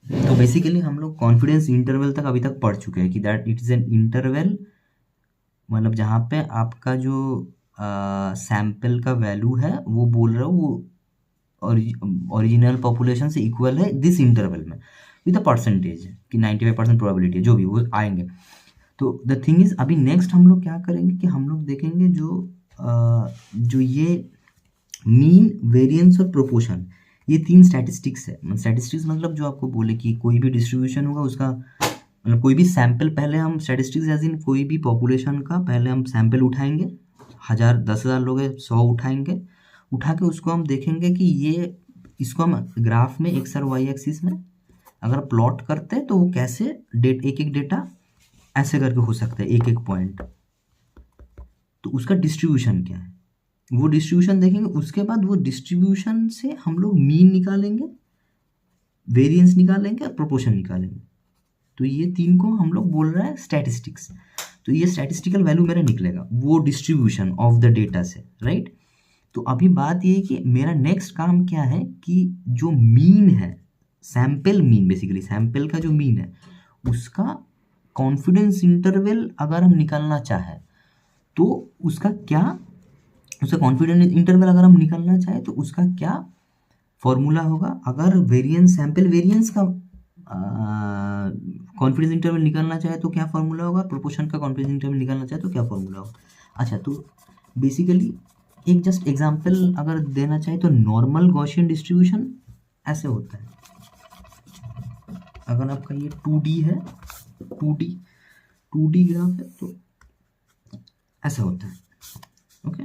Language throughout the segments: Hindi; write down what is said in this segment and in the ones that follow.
तो बेसिकली हम लोग कॉन्फिडेंस इंटरवल तक अभी तक पढ़ चुके हैं कि that it is an interval, मतलब जहाँ पे आपका जो सैंपल का वैल्यू है वो बोल रहा हूँ वो ओरिजिनल पॉपुलेशन से इक्वल है दिस इंटरवल में विद अ परसेंटेज कि 95% प्रोबेबिलिटी है जो भी वो आएंगे। तो द थिंग इज अभी नेक्स्ट हम लोग क्या करेंगे कि हम लोग देखेंगे जो ये मीन, वेरिएंस और प्रोपोर्शन, ये तीन स्टैटिस्टिक्स है। स्टैटिस्टिक्स मतलब जो आपको बोले कि कोई भी डिस्ट्रीब्यूशन होगा उसका, मतलब कोई भी सैंपल, पहले हम स्टैटिस्टिक्स एज इन कोई भी पॉपुलेशन का पहले हम सैंपल उठाएंगे, 1000 10,000 लोग हैं 100 उठाएंगे, उठा के उसको हम देखेंगे कि ये, इसको हम ग्राफ में एक्स और वाई एक्सिस में अगर प्लॉट करते हैं तो वो कैसे एक एक डेटा ऐसे करके हो सकता है, एक एक पॉइंट, तो उसका डिस्ट्रीब्यूशन क्या है वो डिस्ट्रीब्यूशन देखेंगे। उसके बाद वो डिस्ट्रीब्यूशन से हम लोग मीन निकालेंगे, वेरिएंस निकालेंगे और प्रोपोर्शन निकालेंगे। तो ये तीन को हम लोग बोल रहे हैं स्टैटिस्टिक्स। तो ये स्टैटिस्टिकल वैल्यू मेरा निकलेगा वो डिस्ट्रीब्यूशन ऑफ द डेटा से, राइट। तो अभी बात ये है कि मेरा नेक्स्ट काम क्या है कि जो मीन है, सैंपल मीन, बेसिकली सैंपल का जो मीन है उसका कॉन्फिडेंस इंटरवल अगर हम निकालना चाहें तो उसका क्या, उसका कॉन्फिडेंस इंटरवल अगर हम निकालना चाहें तो उसका क्या फॉर्मूला होगा। अगर वेरिएंस, सैंपल वेरिएंस का कॉन्फिडेंस इंटरवल निकालना चाहे तो क्या फॉर्मूला होगा, प्रोपोर्शन का कॉन्फिडेंस इंटरवल निकालना चाहे तो क्या फॉर्मूला होगा। अच्छा, तो बेसिकली एक जस्ट एग्जांपल अगर देना चाहे तो नॉर्मल गॉसियन डिस्ट्रीब्यूशन ऐसे होता है। अगर आपका ये 2D है, 2D ग्राफ है तो ऐसा होता है, ओके।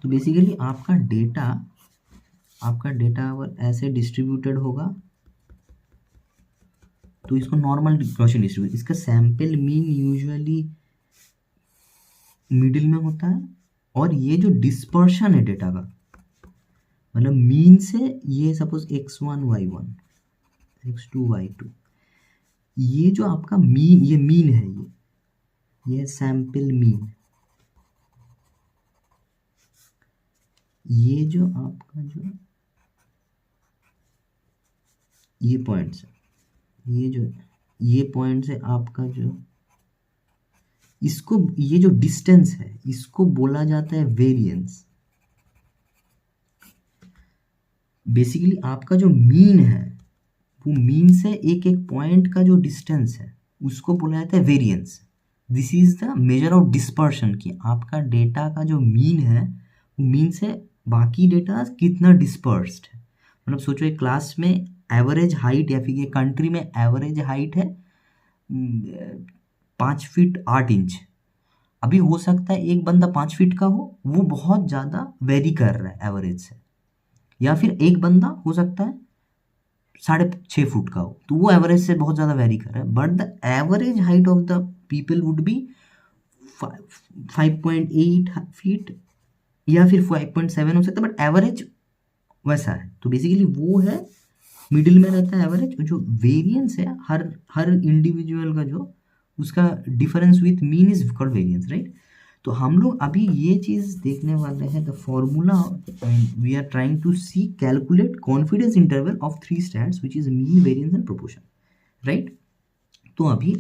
तो बेसिकली आपका डेटा अगर ऐसे डिस्ट्रीब्यूटेड होगा तो इसको नॉर्मल गॉसियन डिस्ट्रीब्यूशन, इसका सैंपल मीन यूजुअली मिडिल में होता है, और ये जो डिस्पर्शन है डेटा का, मतलब मीन से ये suppose x1 y1 x2 y2, ये जो आपका मीन, ये मीन है, ये सैंपल मीन, ये जो आपका जो ये पॉइंट्स है, ये पॉइंट्स है आपका जो, इसको, ये जो डिस्टेंस है इसको बोला जाता है वेरिएंस। बेसिकली आपका जो मीन है वो मीन से एक एक पॉइंट का जो डिस्टेंस है उसको बोला जाता है variance. This is the measure of dispersion, कि आपका डेटा का जो मीन है वो मीन से बाकी डेटा कितना डिस्पर्स्ड है। मतलब सोचो एक क्लास में एवरेज हाइट, या फिर ये कंट्री में एवरेज हाइट है 5 फीट 8 इंच। अभी हो सकता है एक बंदा 5 फीट का हो, वो बहुत ज़्यादा वेरी कर रहा है एवरेज से, या फिर एक बंदा हो सकता है 6.5 फुट का हो, तो वो एवरेज से बहुत ज़्यादा वेरी कर रहा है। But the average height of the people would be 5.8 feet या फिर 5.7 हो सकता है, बट एवरेज वैसा है। तो बेसिकली वो है मिडिल में रहता है एवरेज। जो वेरिएंस है हर इंडिविजुअल का जो उसका difference with mean is called variance, right. तो हम लोग अभी ये चीज़ देखने वाले हैं, the formula we are trying to see calculate confidence interval of 3 stats which is mean, variance and proportion, right. तो अभी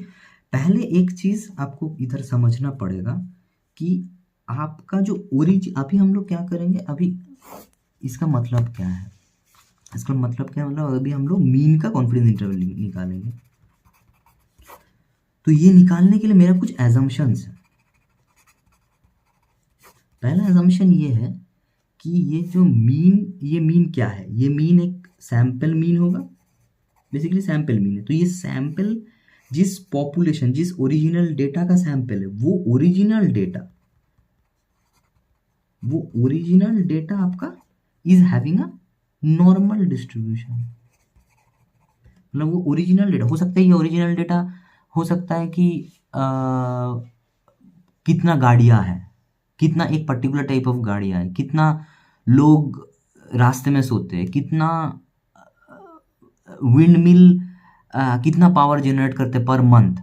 पहले एक चीज़ आपको इधर समझना पड़ेगा कि आपका जो अभी हम लोग क्या करेंगे, अभी इसका मतलब क्या है, इसका मतलब क्या है, मतलब अभी हम लोग मीन का कॉन्फिडेंस इंटरवल निकालेंगे। तो ये निकालने के लिए मेरा कुछ एजम्पशंस है। पहला एजम्पशन ये है कि ये जो मीन, ये मीन क्या है, ये मीन एक सैंपल मीन होगा, बेसिकली सैंपल मीन है। तो ये सैंपल जिस पॉपुलेशन, जिस ओरिजिनल डेटा का सैंपल है, वो ओरिजिनल डेटा आपका is having a normal distribution. मतलब वो ओरिजिनल डेटा हो सकता है, ये ओरिजिनल डेटा हो सकता है कि कितना गाड़ियाँ हैं, कितना एक पर्टिकुलर टाइप ऑफ गाड़ियाँ हैं, कितना लोग रास्ते में सोते हैं, कितना विंड मिल कितना पावर जनरेट करते पर मंथ।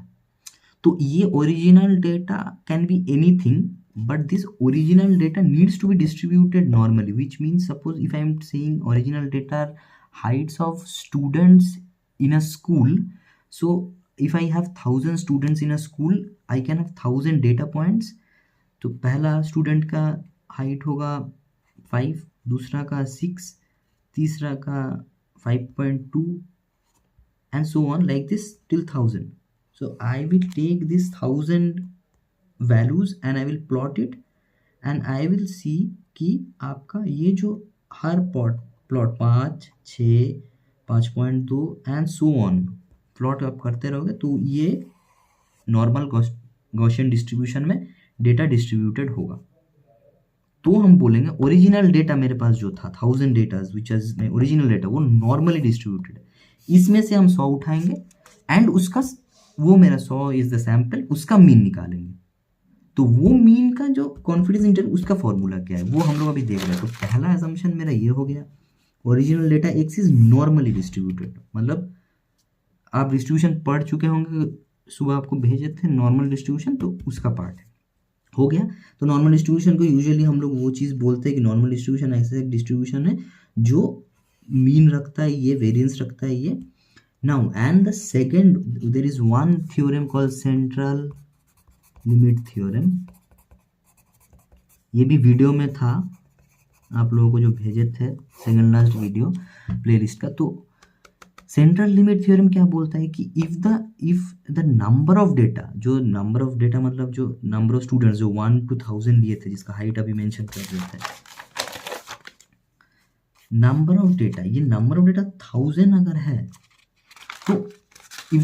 तो ये original data can be anything, but this original data needs to be distributed normally, which means suppose if I am saying original data are heights of students in a school, so if I have 1000 students in a school, I can have 1000 data points. तो पहला स्टूडेंट का हाइट होगा 5, दूसरा का 6, तीसरा का 5.2 and so on like this till 1000. So I will take this 1000 values and I will plot it and I will see कि आपका ये जो हर plot 5, 6, 5.2 and so on plot आप करते रहोगे तो ये नॉर्मल गॉसियन डिस्ट्रीब्यूशन में डेटा डिस्ट्रीब्यूटेड होगा। तो हम बोलेंगे ओरिजिनल डेटा मेरे पास जो था 1000 data which is my original data वो नॉर्मली डिस्ट्रीब्यूटेड है, इसमें से हम 100 उठाएंगे एंड उसका वो मेरा 100 इज द सैंपल, उसका मीन निकालेंगे। तो वो मीन का जो कॉन्फिडेंस इंटरवल उसका फॉर्मूला क्या है वो हम लोग अभी देख रहे हैं। तो पहला असम्पशन मेरा ये हो गया, original data x is normally distributed, मतलब आप डिस्ट्रीब्यूशन पढ़ चुके होंगे, सुबह आपको भेजे थे नॉर्मल डिस्ट्रीब्यूशन, तो उसका पार्ट है हो गया। तो नॉर्मल डिस्ट्रीब्यूशन को यूजुअली हम लोग वो चीज़ बोलते हैं कि नॉर्मल डिस्ट्रीब्यूशन ऐसा एक डिस्ट्रीब्यूशन है जो मीन रखता है, ये वेरिएंस रखता है ये। Now and the second there is one theorem called central limit theorem, ये भी वीडियो में था, आप लोगों को जो भेजे थे सेकंड लास्ट वीडियो प्लेलिस्ट का। तो सेंट्रल लिमिट थ्योरम क्या बोलता है कि if the number of data, जो नंबर ऑफ डेटा मतलब जो नंबर ऑफ स्टूडेंट्स जो 1 to 1000 लिए थे, जिसका हाइट अभी मेंशन कर रहे थे, नंबर ऑफ डेटा, ये नंबर ऑफ डेटा 1000 अगर है तो if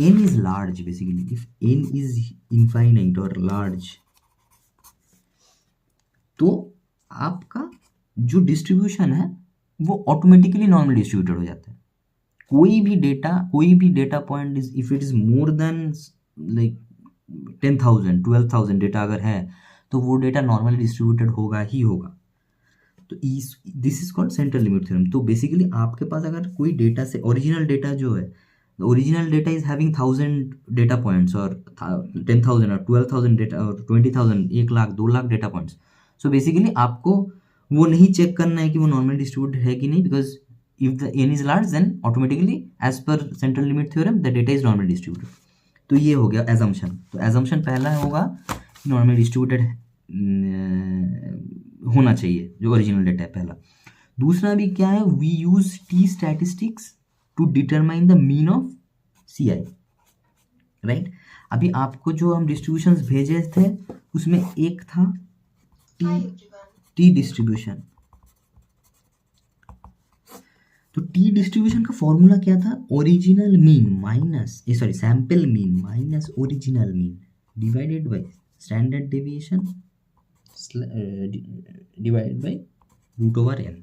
n is large, basically if n is infinite or large, तो आपका जो डिस्ट्रीब्यूशन है वो ऑटोमेटिकली नॉर्मल डिस्ट्रीब्यूटेड हो जाता है। कोई भी data point is if it is more than like 10,000 12,000 data अगर है तो वो डेटा नॉर्मली डिस्ट्रीब्यूटेड होगा ही होगा। तो this is called central limit theorem. तो बेसिकली आपके पास अगर कोई डेटा से ओरिजिनल डेटा जो है, original data is having 1000 data points और 10,000 और 12,000 डेटा और 20,000 1 lakh 2 lakh data points, so basically आपको वो नहीं चेक करना है कि वो नॉर्मली डिस्ट्रीब्यूटेड है कि नहीं, because if the n is large then automatically as per central limit theorem the data is normally distributed। तो ये हो गया assumption। तो assumption पहला होगा normally distributed होना चाहिए जो ओरिजिनल डेटा है पहला। दूसरा भी क्या है, we use t statistics to determine the mean of ci, right. अभी आपको जो हम डिस्ट्रीब्यूशंस भेजे थे उसमें एक था t डिस्ट्रीब्यूशन। तो टी डिस्ट्रीब्यूशन का फॉर्मूला क्या था, original mean minus sample mean minus original mean divided by standard deviation divided by √n।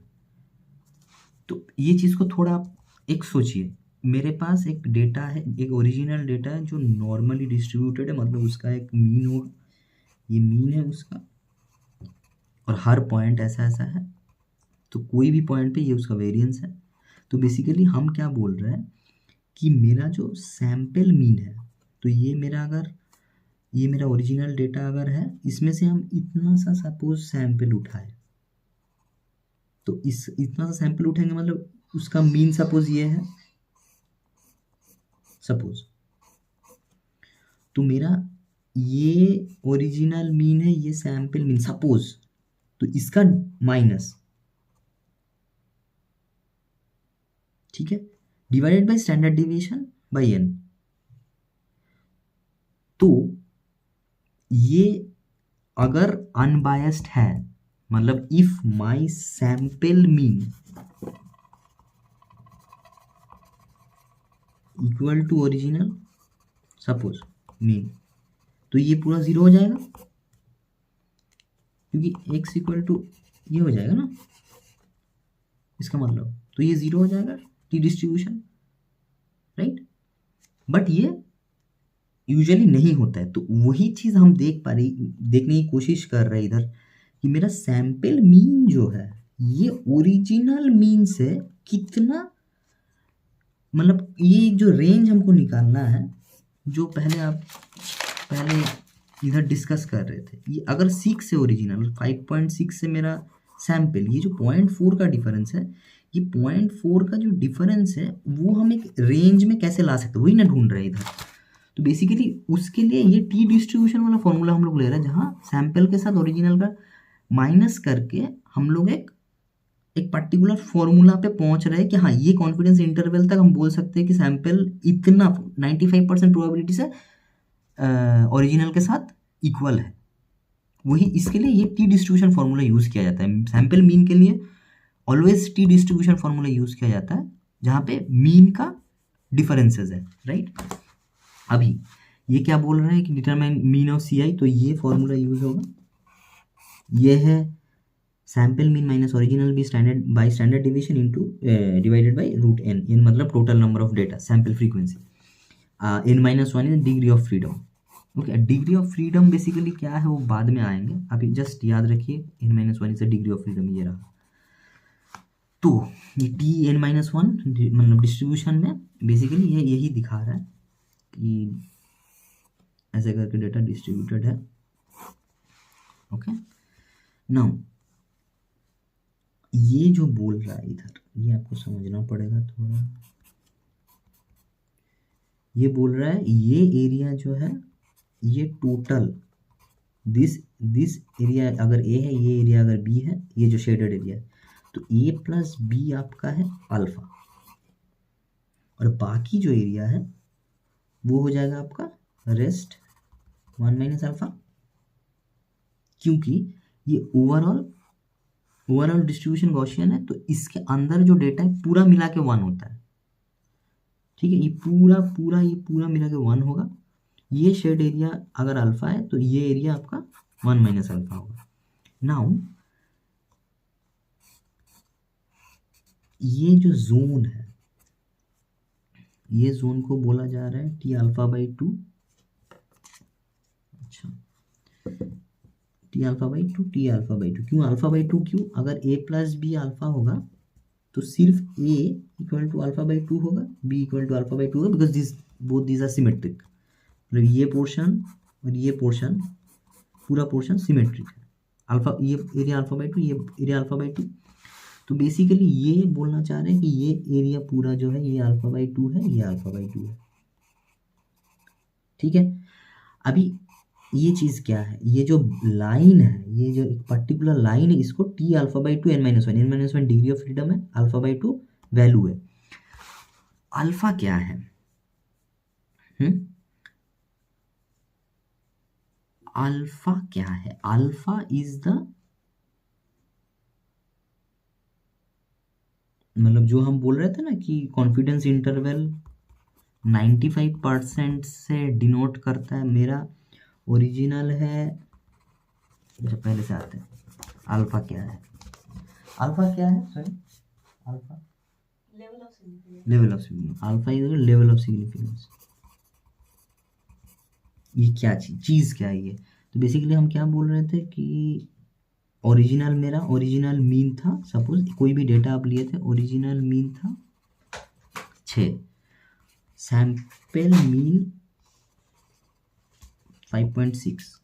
तो ये चीज़ को थोड़ा आप एक सोचिए, मेरे पास एक डेटा है, एक ओरिजिनल डेटा है जो नॉर्मली डिस्ट्रीब्यूटेड है, मतलब उसका एक मीन होगा, ये मीन है उसका, और हर पॉइंट ऐसा ऐसा है, तो कोई भी पॉइंट पे ये उसका वेरिएंस है। तो बेसिकली हम क्या बोल रहे हैं कि मेरा जो सैंपल मीन है, तो ये मेरा ओरिजिनल डेटा अगर है, इसमें से हम इतना सा सपोज सैंपल उठाए, तो इतना सा सैंपल उठाएंगे मतलब उसका मीन सपोज ये है, सपोज तो मेरा ये ओरिजिनल मीन है, ये सैंपल मीन सपोज, तो इसका माइनस, ठीक है, divided by standard deviation by n। तो ये अगर अनबायस्ड है, मतलब if my sample mean equal to original suppose mean, तो ये पूरा 0 हो जाएगा, क्योंकि x इक्वल टू ये हो जाएगा ना, इसका मतलब तो ये 0 हो जाएगा टी डिस्ट्रीब्यूशन, राइट। बट ये यूजुअली नहीं होता है, तो वही चीज़ हम देखने की कोशिश कर रहे हैं इधर कि मेरा सैंपल मीन जो है ये ओरिजिनल मीन से कितना, मतलब ये जो रेंज हमको निकालना है, जो पहले इधर डिस्कस कर रहे थे, ये अगर 6 से ओरिजिनल 5.6 से मेरा सैम्पल, ये जो 0.4 का डिफरेंस है, ये 0.4 का जो डिफरेंस है वो हम एक रेंज में कैसे ला सकते हैं, वही ना ढूंढ रहे हैं इधर। तो बेसिकली उसके लिए ये टी डिस्ट्रीब्यूशन वाला फॉर्मूला हम लोग ले रहे हैं, जहाँ सैम्पल के साथ ओरिजिनल का माइनस करके हम लोग एक पर्टिकुलर फॉर्मूला पे पहुंच रहे हैं कि हाँ, ये कॉन्फिडेंस इंटरवल तक हम बोल सकते हैं कि सैम्पल इतना 95% प्रोबेबिलिटी से ओरिजिनल के साथ इक्वल है। वही इसके लिए ये टी डिस्ट्रीब्यूशन फार्मूला यूज़ किया जाता है। सैम्पल मीन के लिए always T distribution formula use किया जाता है, जहाँ पे मीन का डिफरेंसेस है, राइट। अभी ये क्या बोल रहा है कि determine mean of C I, तो ये फॉर्मूला यूज होगा, ये है sample mean minus original B standard by standard division into divided by root n, n मतलब total number of data, sample frequency, n-1 is degree of freedom. Okay, degree of freedom basically क्या है वो बाद में आएंगे, अभी जस्ट याद रखिए n-1 is degree of freedom, ये रहा। तो ये T(n-1) मतलब डिस्ट्रीब्यूशन में बेसिकली ये यही दिखा रहा है कि ऐसे करके डेटा डिस्ट्रीब्यूटेड है। ओके, नाउ ये जो बोल रहा है इधर, ये आपको समझना पड़ेगा थोड़ा। ये बोल रहा है ये एरिया जो है ये टोटल दिस एरिया अगर ए है, ये एरिया अगर बी है, ये जो शेडेड एरिया है, तो ए प्लस बी आपका है अल्फा, और बाकी जो एरिया है वो हो जाएगा आपका रेस्ट 1 माइनस अल्फा, क्योंकि ये ओवरऑल डिस्ट्रीब्यूशन गॉसियन है, तो इसके अंदर जो डेटा है पूरा मिला के 1 होता है, ठीक है। ये पूरा मिला के 1 होगा। ये शेड एरिया अगर अल्फा है तो ये एरिया आपका 1 माइनस अल्फा होगा। नाउ ये जो जोन है, ये जोन को बोला जा रहा है टी अल्फा बाई 2। अच्छा, T alpha by 2, T alpha by 2, क्यों अल्फा बाई 2? क्यों? अगर ए प्लस बी अल्फा होगा तो सिर्फ A equal to alpha by 2 होगा, B equal to alpha by 2 होगा, बिकॉज दीज आर सिमेट्रिक। मतलब ये पोर्शन और ये पोर्शन, पूरा पोर्शन सिमेट्रिक है। अल्फा, ये एरिया अल्फा बाई 2, ये एरिया अल्फा बाई 2, तो बेसिकली ये बोलना चाह रहे हैं कि ये एरिया पूरा जो है ये अल्फा बाई 2 है, ये अल्फा बाई 2 है, ठीक है। अभी ये चीज़ क्या है, ये जो लाइन है, ये जो एक पर्टिकुलर लाइन है, इसको T alpha by 2 n-1 degree of freedom है, अल्फा बाई 2 वैल्यू है। अल्फा क्या है? अल्फा क्या है? अल्फा इज द, मतलब जो हम बोल रहे थे ना कि कॉन्फिडेंस इंटरवल 95% से डिनोट करता है। मेरा ओरिजिनल है, अच्छा पहले से आते हैं, अल्फा क्या है? अल्फा क्या है? Sorry, alpha level of significance. Alpha is level of significance. ये क्या चीज़ क्या है ये? तो बेसिकली हम क्या बोल रहे थे कि ओरिजिनल, मेरा ओरिजिनल मीन था, सपोज कोई भी डेटा आप लिए थे, ओरिजिनल मीन था 6, सैम्पल मीन 5.6।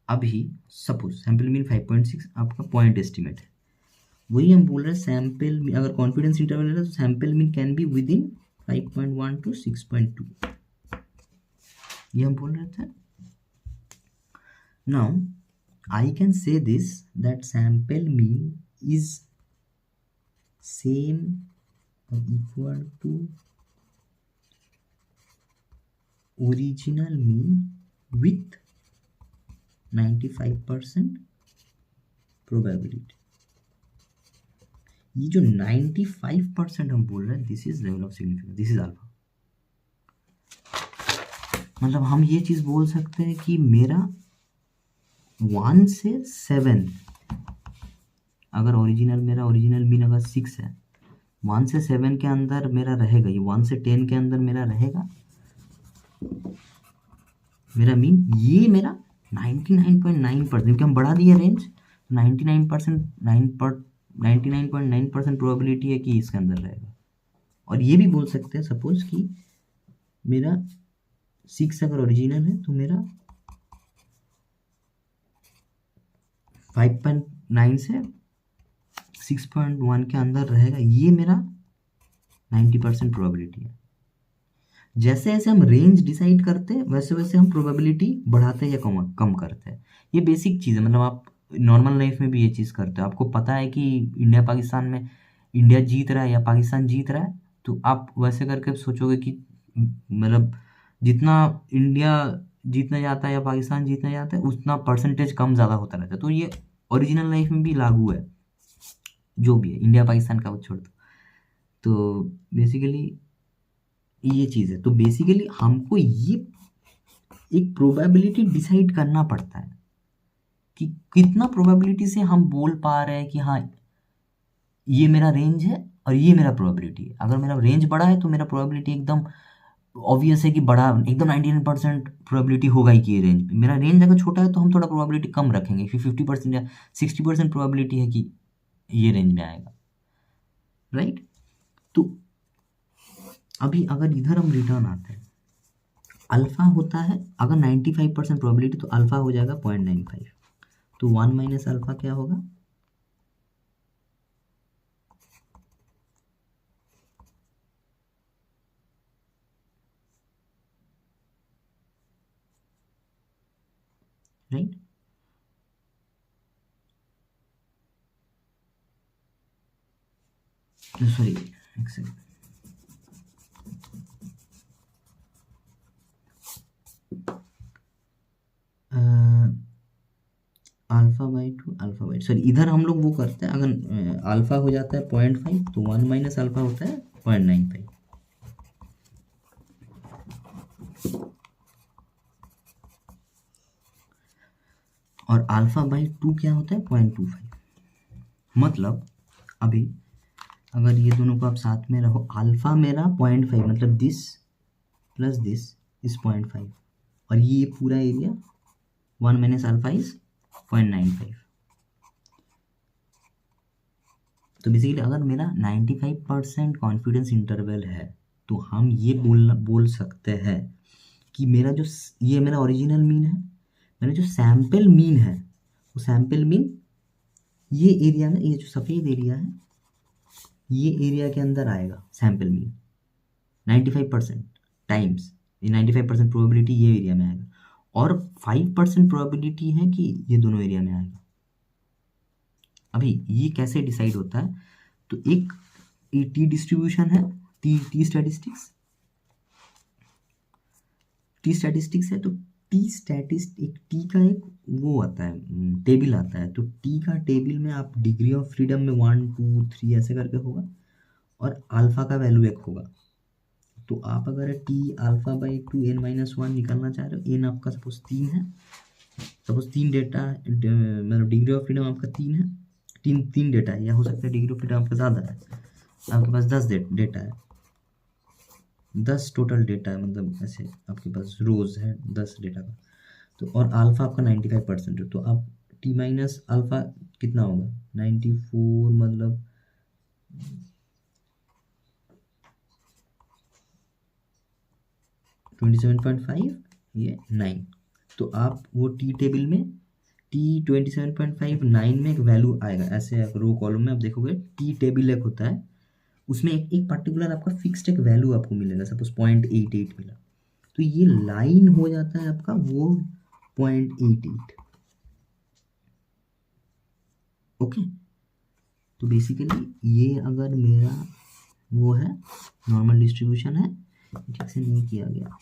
अभी सपोज सैम्पल मीन 5.6 आपका पॉइंट एस्टिमेट है, वही हम बोल रहे हैं सैम्पल मीन, अगर कॉन्फिडेंस इंटरवल है तो sample mean can be with in 5.1 to 6.2, ये हम बोल रहे थे। Now I can say this, that sample mean is same or equal to original mean with 95% probability। ये जो 95% हम बोल रहे हैं, this is level of significance, this is alpha. मतलब हम ये चीज़ बोल सकते हैं कि मेरा 1 से 7, अगर ओरिजिनल, मेरा ओरिजिनल मीन अगर 6 है, 1 से 7 के अंदर मेरा रहेगा, ये 1 से 10 के अंदर मेरा रहेगा मेरा मीन, ये मेरा 99.9%, क्योंकि हम बढ़ा दिए रेंज, 99.9% प्रोबेबिलिटी है कि इसके अंदर रहेगा। और ये भी बोल सकते हैं सपोज कि मेरा 6 अगर ओरिजिनल है तो मेरा 5.9 से 6.1 के अंदर रहेगा, ये मेरा 90% प्रोबेबिलिटी है। जैसे जैसे हम रेंज डिसाइड करते हैं वैसे वैसे हम प्रोबेबिलिटी बढ़ाते हैं या कम करते हैं। ये बेसिक चीज़ है, मतलब आप नॉर्मल लाइफ में भी ये चीज़ करते हो। आपको पता है कि इंडिया पाकिस्तान में इंडिया जीत रहा है या पाकिस्तान जीत रहा है, तो आप वैसे करके सोचोगे कि मतलब जितना इंडिया जीतने जाता है या पाकिस्तान जीतने जाता है उतना परसेंटेज कम ज़्यादा होता रहता है। तो ये ओरिजिनल लाइफ में भी लागू है, जो भी है, इंडिया पाकिस्तान का वो छोड़ दो। तो बेसिकली ये चीज़ है। तो बेसिकली हमको ये एक प्रोबेबिलिटी डिसाइड करना पड़ता है कि कितना प्रोबेबिलिटी से हम बोल पा रहे हैं कि हाँ ये मेरा रेंज है और ये मेरा प्रोबेबिलिटी है। अगर मेरा रेंज बड़ा है तो मेरा प्रोबेबिलिटी एकदम ऑब्वियस है कि बड़ा, एकदम 99% प्रोबेबिलिटी होगा ही कि ये रेंज। मेरा रेंज अगर छोटा है तो हम थोड़ा प्रोबेबिलिटी कम रखेंगे, फिर 50% या 60% प्रोबेबिलिटी है कि ये रेंज में आएगा, राइट। तो अभी अगर इधर हम रिटर्न आते हैं, अल्फा होता है अगर 95% प्रोबेबिलिटी तो अल्फा हो जाएगा 0.95। तो 1 माइनस अल्फा क्या होगा, राइट। सॉरी एक सेकंड, अल्फा बाई 2 सॉरी, इधर हम लोग वो करते हैं, अगर अल्फा हो जाता है 0.5 तो 1 माइनस अल्फा होता है 0.95। और अल्फा बाई 2 क्या होता है 0.25। मतलब अभी अगर ये दोनों को आप साथ में रहो, अल्फा मेरा 0.5 मतलब दिस प्लस दिस इज 0.5 और ये पूरा एरिया 1 माइनस अल्फा इज 0.95। तो बेसिकली अगर मेरा 95% कॉन्फिडेंस इंटरवल है तो हम ये बोल सकते हैं कि मेरा जो ये मेरा ओरिजिनल मीन है, मेरा जो सैम्पल मीन है वो सैम्पल मीन ये एरिया में, ये जो सफ़ेद एरिया है ये एरिया के अंदर आएगा सैम्पल मीन 95% टाइम्स, ये 95% प्रोबेबिलिटी ये एरिया में आएगा और 5% प्रोबेबिलिटी है कि ये दोनों एरिया में आएगा। अभी ये कैसे डिसाइड होता है, तो एक टी डिस्ट्रीब्यूशन है, टी स्टैटिस्टिक्स है। तो एक टी का एक वो आता है, टेबल आता है। तो टी का टेबल में आप डिग्री ऑफ फ्रीडम में 1 2 3 ऐसे करके होगा और अल्फा का वैल्यू एक होगा। तो आप अगर T alpha by 2 n minus 1 निकालना चाह रहे हो, एन आपका सपोज 3 है, सपोज 3 डेटा मतलब डिग्री ऑफ फ्रीडम आपका 3 है, तीन डेटा है, या हो सकता है डिग्री ऑफ फ्रीडम आपका ज़्यादा है, आपके पास 10 डेटा है, 10 टोटल डेटा है, मतलब ऐसे आपके पास रोज है 10 डेटा का। तो और अल्फा आपका 95% है, तो आप टी माइनस अल्फा कितना होगा 94 मतलब 27.5 ये 9। तो आप वो टी टेबल में टी 27.5 9 में एक वैल्यू आएगा, ऐसे रो कॉलम में आप देखोगे टी टेबल एक होता है, उसमें एक पर्टिकुलर आपका फिक्स्ड एक वैल्यू आपको मिलेगा, सपोज 0.88 मिला, तो ये लाइन हो जाता है आपका वो 0.88। ओके, तो बेसिकली ये अगर मेरा वो है नॉर्मल डिस्ट्रीब्यूशन है, ठीक से नहीं किया गया,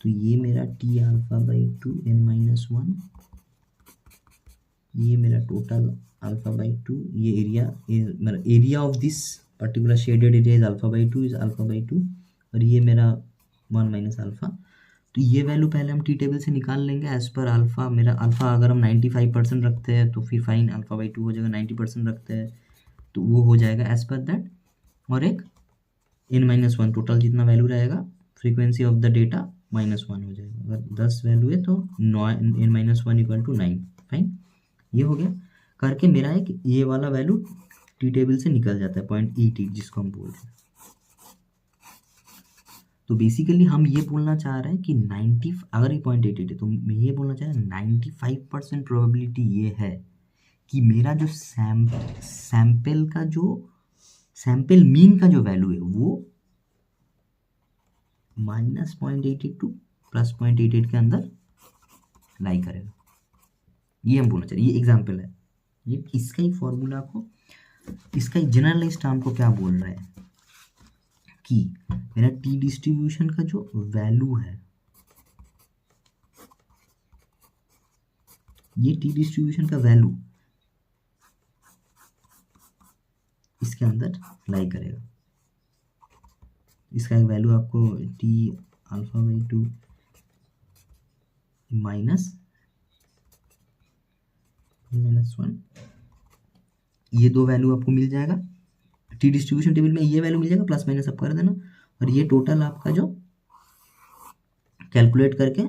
तो ये मेरा T alpha by 2 n minus 1, ये मेरा टोटल अल्फा बाई 2, ये area of this particular shaded area is alpha by 2 is alpha by 2 और ये मेरा 1 माइनस अल्फा। तो ये वैल्यू पहले हम टी टेबल से निकाल लेंगे एज पर अल्फा। मेरा अल्फा अगर हम 95% रखते हैं तो फिर फाइन अल्फा बाई 2 हो जाएगा, 90% रखते हैं तो वो हो जाएगा एज पर दैट, और एक n माइनस 1 टोटल जितना वैल्यू रहेगा फ्रीक्वेंसी ऑफ द डेटा -1 हो जाएगा। अगर 10 वैल्यू है तो n minus 1 equal to 9, fine. ये हो गया करके मेरा एक ये वाला वैल्यू टी टेबल से निकल जाता है 0.88 जिसको हम बोल रहे हैं। तो बेसिकली हम ये बोलना चाह रहे हैं कि 90, अगर ये 0.88 है तो मैं ये बोलना चाह रहा हूँ 95% प्रोबेबिलिटी ये है कि मेरा जो सैंपल का जो सैंपल मीन का जो वैल्यू है वो -0.88 टू +0.88 के अंदर लाई करेगा। ये हम बोलना चाहिए, ये एग्जाम्पल है। ये इसका ही फॉर्मूला को, इसका जनरलाइज टर्म को क्या बोल रहा है कि मेरा टी डिस्ट्रीब्यूशन का जो वैल्यू है, ये टी डिस्ट्रीब्यूशन का वैल्यू इसके अंदर लाई करेगा। इसका एक वैल्यू आपको टी α/2 -1, ये दो वैल्यू आपको मिल जाएगा। टी डिस्ट्रीब्यूशन टेबल में ये वैल्यू मिल जाएगा, प्लस माइनस आप कर देना, और ये टोटल आपका जो कैलकुलेट करके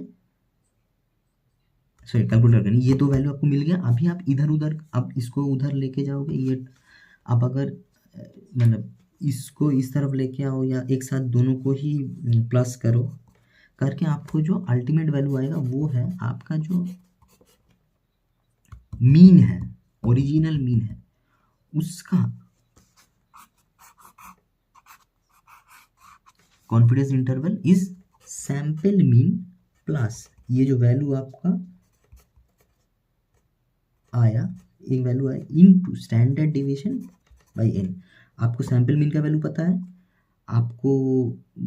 ये दो वैल्यू आपको मिल गया। अभी आप इधर उधर, अब इसको उधर लेके जाओगे, ये आप अगर मतलब इसको इस तरफ लेके आओ या एक साथ दोनों को ही प्लस करो करके, आपको जो अल्टीमेट वैल्यू आएगा वो है आपका जो मीन है, ओरिजिनल मीन है, उसका confidence interval is sample mean plus ये जो वैल्यू आपका आया, एक वैल्यू आया into standard deviation by n। आपको सैंपल मीन का वैल्यू पता है, आपको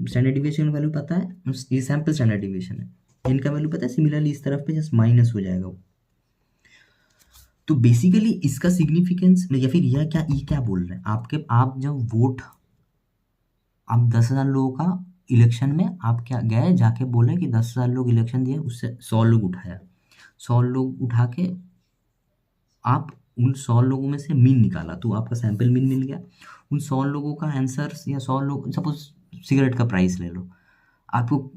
स्टैंडर्ड डिविएशन का वैल्यू पता है, ये सैंपल स्टैंडर्ड डिविएशन है, n का वैल्यू पता है, सिमिलरली इस तरफ पे जस्ट माइनस हो जाएगा वो। तो बेसिकली इसका सिग्निफिकेंस, या फिर यह क्या, ये क्या बोल रहे हैं आपके, आप जब वोट, आप 10,000 लोगों का इलेक्शन में आप क्या गए जाके बोले कि 10,000 लोग इलेक्शन दिए, उससे 100 लोग उठाया, 100 लोग उठा के आप उन 100 लोगों में से मीन निकाला, तो आपका सैंपल मीन मिल गया। उन 100 लोगों का आंसर्स, या 100 लोग, सपोज सिगरेट का प्राइस ले लो, आपको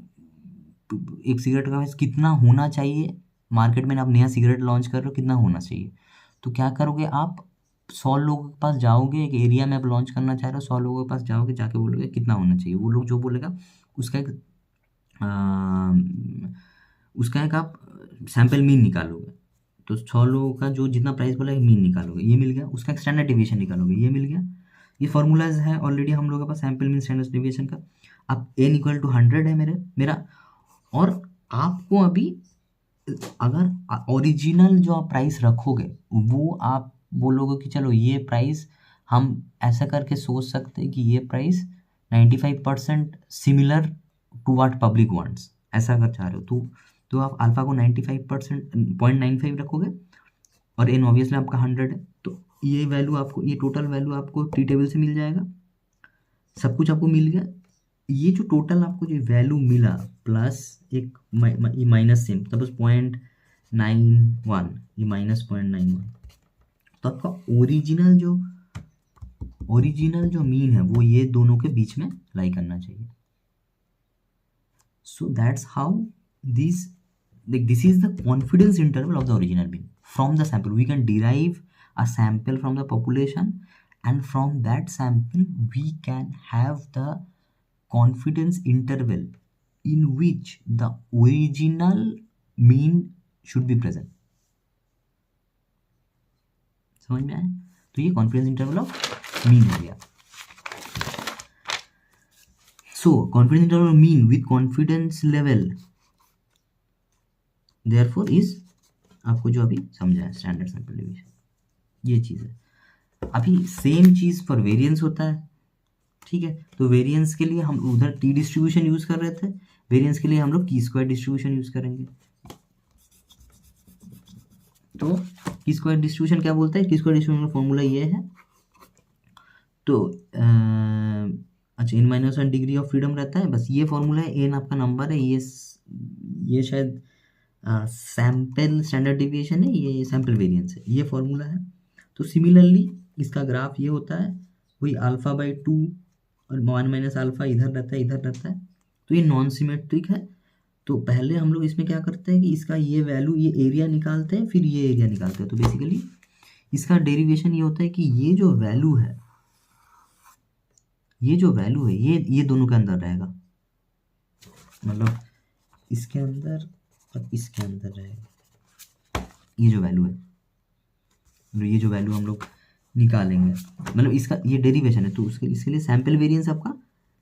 एक सिगरेट का प्राइस कितना होना चाहिए मार्केट में, आप नया सिगरेट लॉन्च कर रहे हो, कितना होना चाहिए, तो क्या करोगे आप 100 लोगों के पास जाओगे, एक एरिया में आप लॉन्च करना चाह रहे हो, 100 लोगों के पास जाओगे, जाके बोलोगे कितना होना चाहिए, वो लोग जो बोलेगा उसका एक आप सैंपल मीन निकालोगे, तो 100 लोगों का जो जितना प्राइस बोला है मीन निकालोगे, ये मिल गया, उसका एक स्टैंडर्ड डिविएशन निकालोगे, ये मिल गया। ये फॉर्मूलाज है ऑलरेडी हम लोगों के पास सैंपल मीन स्टैंडर्ड डिविएशन का। अब n = 100 है मेरा, और आपको अभी अगर ओरिजिनल जो आप प्राइस रखोगे वो आप बोलोगे कि चलो ये प्राइस हम ऐसा करके सोच सकते हैं कि ये price 95% similar to what public wants, ऐसा अगर चाह रहे हो तो आप अल्फा को 95% 0.95 रखोगे, और n ऑब्वियसली आपका 100 है, तो ये वैल्यू आपको, ये टोटल वैल्यू आपको टी टेबल से मिल जाएगा, सब कुछ आपको मिल गया। ये जो टोटल आपको जो वैल्यू मिला प्लस एक माइनस सेम, सपोज 0.91, ये -0.91, तो आपका ओरिजिनल जो मीन है वो ये दोनों के बीच में लाई करना चाहिए। So that's how this is the confidence interval of the original mean from the sample. We can derive a sample from the population, and from that sample we can have the confidence interval in which the original mean should be present। समझ में आया? तो ये कॉन्फिडेंस इंटरवल ऑफ मीन हो गया। सो confidence interval of mean with confidence level therefore is, आपको जो अभी समझा है स्टैंडर्ड सैंपल डिवीजन, ये चीज़ है। अभी सेम चीज़ फॉर वेरिएंस होता है, ठीक है, तो वेरिएंस के लिए हम उधर टी डिस्ट्रीब्यूशन यूज़ कर रहे थे, वेरिएंस के लिए हम लोग की स्क्वायर डिस्ट्रीब्यूशन यूज़ करेंगे। तो की स्क्वायर डिस्ट्रीब्यूशन क्या बोलता है, की स्क्वायर डिस्ट्रीब्यूशन का फॉर्मूला ये है, तो अच्छा n-1 डिग्री ऑफ फ्रीडम रहता है, बस ये फॉर्मूला है, n आपका नंबर है, ये शायद सैंपल स्टैंडर्ड डिविएशन है, ये सैंपल वेरिएंस है, ये फॉर्मूला है। तो सिमिलरली इसका ग्राफ ये होता है, वही α/2 और 1 - अल्फा इधर रहता है, तो ये नॉन सिमेट्रिक है। तो पहले हम लोग इसमें क्या करते हैं कि इसका ये वैल्यू, ये एरिया निकालते हैं, फिर ये एरिया निकालते हैं। तो बेसिकली इसका डेरिवेशन ये होता है कि ये जो वैल्यू है ये दोनों के अंदर रहेगा, मतलब इसके अंदर और इसके अंदर रहेगा ये जो वैल्यू है, मतलब ये जो वैल्यू हम लोग निकालेंगे, मतलब इसका ये डेरिवेशन है, तो उसके इसके लिए सैम्पल वेरिएंस आपका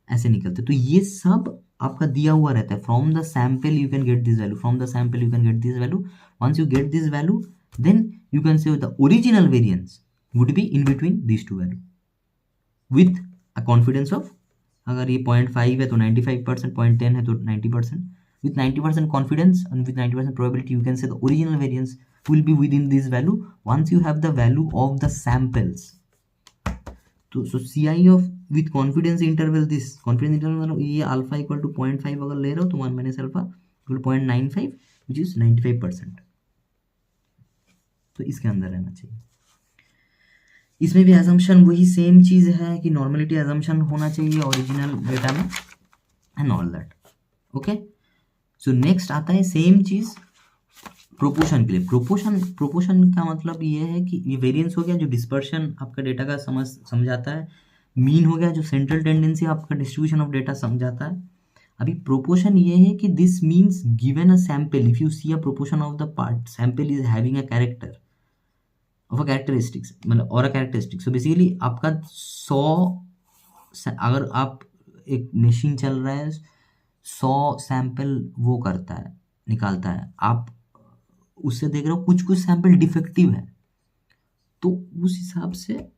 ऐसे निकलते, तो ये सब आपका दिया हुआ रहता है। From the sample you can get this value, from the sample you can get this value, once you get this value then you can say the original variance would be in between this two value with a confidence of, अगर ये 0.5 है तो 95%, 0.10 है तो 90%, with 90% confidence and with 90% probability you can say the original variance will be within this value once you have the value of the samples. तो so CI of with confidence interval, this confidence interval मतलब ये अल्फा इक्वल टू 0.5 अगर ले रहे हो तो 1 minus alpha equal 0.95 which is 95%, तो इसके अंदर रहना चाहिए। इसमें भी एजम्पशन वही सेम चीज़ है कि नॉर्मलिटी एजम्पशन होना चाहिए ओरिजिनल डेटा में and all that. Okay, so next आता है सेम चीज़ प्रोपोर्शन के लिए। प्रोपोर्शन का मतलब ये है कि ये वेरिएंस हो गया जो डिस्पर्शन आपका डेटा का समझाता है, मीन हो गया जो सेंट्रल टेंडेंसी आपका डिस्ट्रीब्यूशन ऑफ डेटा समझाता है। अभी प्रोपोर्शन ये है कि this means given a sample if you see a proportion of the part sample is having a character of a characteristics, मतलब और अ कैरेक्टरिस्टिक्स। सो बेसिकली आपका 100 अगर आप एक मशीन चल रहा है 100 सैंपल वो करता है निकालता है, आप उससे देख रहे हो कुछ कुछ सैंपल डिफेक्टिव है, तो उस हिसाब से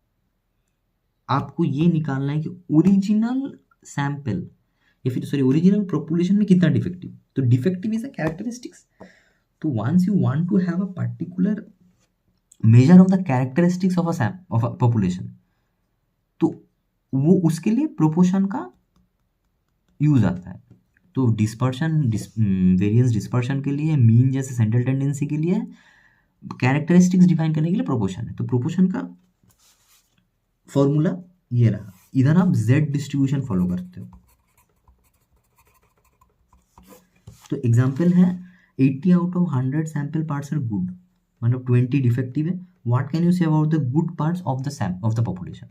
आपको ये निकालना है कि ओरिजिनल सैंपल या फिर सॉरी ओरिजिनल पॉपुलेशन में कितना डिफेक्टिव, तो डिफेक्टिव इज अ कैरेक्टरिस्टिक्स। तो once you want to have a particular measure of the characteristics of a population, तो वो उसके लिए प्रोपोर्शन का यूज आता है। तो डिस्पर्शन वेरिएंस डिस्पर्शन के लिए, मीन जैसे सेंट्रल टेंडेंसी के लिए, कैरेक्टरिस्टिक्स डिफाइन करने के लिए प्रोपोर्शन है। तो प्रोपोर्शन का फॉर्मूला ये रहा, इधर आप जेड डिस्ट्रीब्यूशन फॉलो करते हो। तो एग्जांपल है 80 out of 100 sample parts are good, मतलब 20 डिफेक्टिव है। What can you say about the good parts of the population,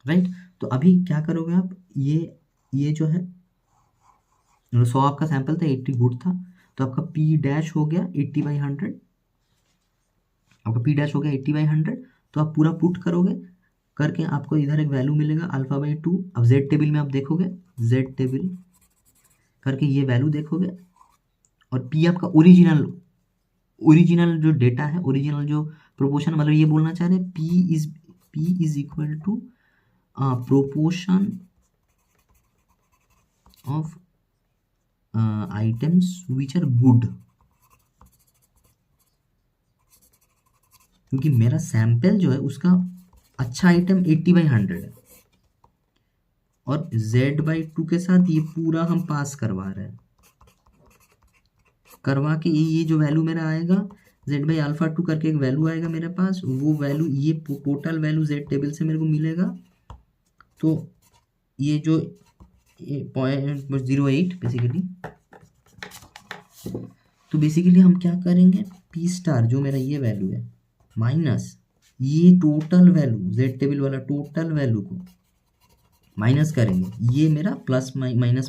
right. तो अभी क्या करोगे आप, ये जो है 100 आपका सैंपल था, 80 गुड था, तो आपका पी डैश हो गया 80/100, आपका पी डैश हो गया 80/100। तो आप पूरा पुट करोगे, करके आपको इधर एक वैल्यू मिलेगा अल्फा/2। अब जेड टेबल में आप देखोगे, जेड टेबल करके ये वैल्यू देखोगे, और पी आपका ओरिजिनल जो डेटा है, ओरिजिनल जो प्रोपोर्शन, मतलब ये बोलना चाह रहे हैं P is equal to proportion of items which are good, क्योंकि मेरा सैंपल जो है उसका अच्छा आइटम 80/100 है, और Z/2 के साथ ये पूरा हम पास करवा रहे हैं, करवा के ये जो वैल्यू मेरा आएगा Z/α2 करके एक वैल्यू आएगा मेरे पास, वो वैल्यू ये टोटल वैल्यू Z टेबल से मेरे को मिलेगा। तो ये जो 0.08 बेसिकली, तो बेसिकली हम क्या करेंगे, पी स्टार जो मेरा ये वैल्यू है माइनस ये टोटल वैल्यू Z टेबल वाला टोटल वैल्यू को माइनस करेंगे, ये मेरा प्लस माइनस